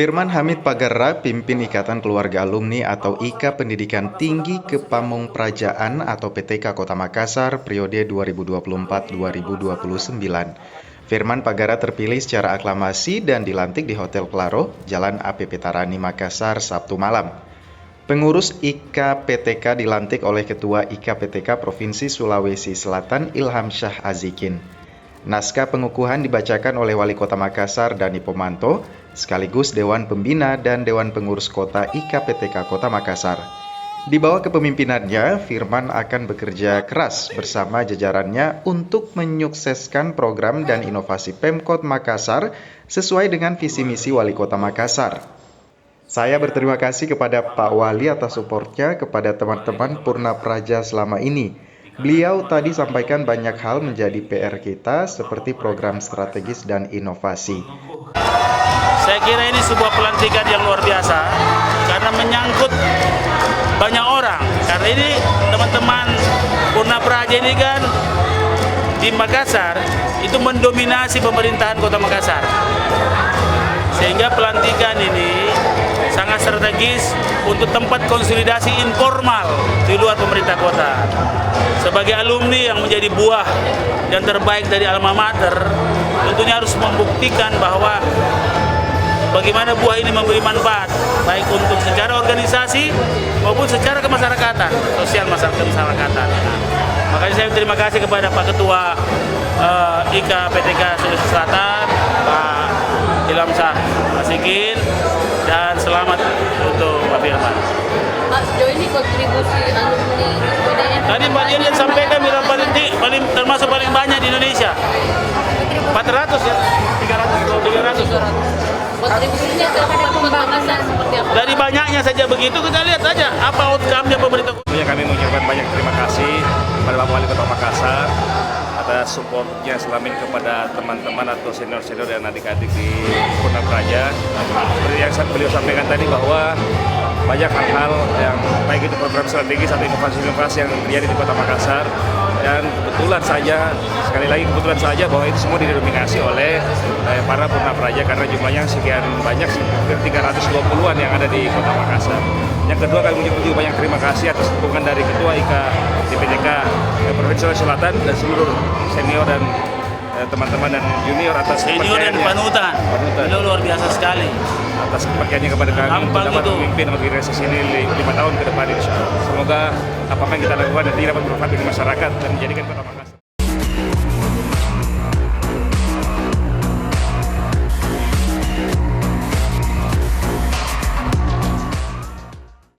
Firman Hamid Pagarra, pimpin Ikatan Keluarga Alumni atau IKA Pendidikan Tinggi Kepamungprajaan atau PTK Kota Makassar periode 2024-2029. Firman Pagarra terpilih secara aklamasi dan dilantik di Hotel Claro, Jalan APP Tarani, Makassar, Sabtu malam. Pengurus IKA PTK dilantik oleh Ketua IKA PTK Provinsi Sulawesi Selatan Ilham Syah Azikin. Naskah pengukuhan dibacakan oleh Wali Kota Makassar Dani Pomanto, sekaligus Dewan Pembina dan Dewan Pengurus Kota IKA PTK Kota Makassar. Di bawah kepemimpinannya, Firman akan bekerja keras bersama jajarannya untuk menyukseskan program dan inovasi Pemkot Makassar sesuai dengan visi misi Wali Kota Makassar. Saya berterima kasih kepada Pak Wali atas suportnya kepada teman-teman Purna Praja selama ini. Beliau tadi sampaikan banyak hal menjadi PR kita seperti program strategis dan inovasi. Saya kira ini sebuah pelantikan yang luar biasa karena menyangkut banyak orang. Karena ini teman-teman Purna Praja ini kan di Makassar itu mendominasi pemerintahan Kota Makassar. Sehingga pelantikan ini sangat strategis untuk tempat konsolidasi informal di luar pemerintah kota. Sebagai alumni yang menjadi buah yang terbaik dari alma mater, tentunya harus membuktikan bahwa bagaimana buah ini memberi manfaat, baik untuk secara organisasi maupun secara kemasyarakatan, sosial masyarakat kemasyarakatan. Makanya saya terima kasih kepada Pak Ketua IKA PTK Sulawesi Selatan, Pak Ilham Syah Azikin, dan selamat untuk Pak Firman. Pak, sejauh ini kontribusi alumni UDN Tadi Mbak Dian sampaikan bilang termasuk paling banyak di Indonesia. 400 ya? 300. Kontribusinya terhadap Makassar seperti apa? Dari banyaknya saja begitu, kita lihat saja apa outcome-nya pemerintah. Kami mengucapkan banyak terima kasih kepada Bapak Wali Kota Makassar atas supportnya selama ini kepada teman-teman atau senior-senior dan adik-adik di Purna Praja. Seperti yang beliau sampaikan tadi bahwa banyak hal-hal yang baik itu program strategis atau inovasi-inovasi yang terjadi di Kota Makassar, dan kebetulan saja, sekali lagi kebetulan saja bahwa itu semua didominasi oleh para Purna Praja karena jumlahnya sekian banyak, sekitar 320-an yang ada di Kota Makassar. Yang kedua, kami mengucapkan banyak terima kasih atas dukungan dari Ketua IKA PTK Provinsi Sulawesi Selatan dan seluruh senior dan teman-teman dan junior atas senior dan panutan. Itu luar biasa sekali atas kepercayaannya kepada kami untuk dapat memimpin organisasi ini 5 tahun ke depan, insya Allah. Semoga apa yang kita lakukan nanti dapat bermanfaat bagi masyarakat dan menjadikan Kota Makassar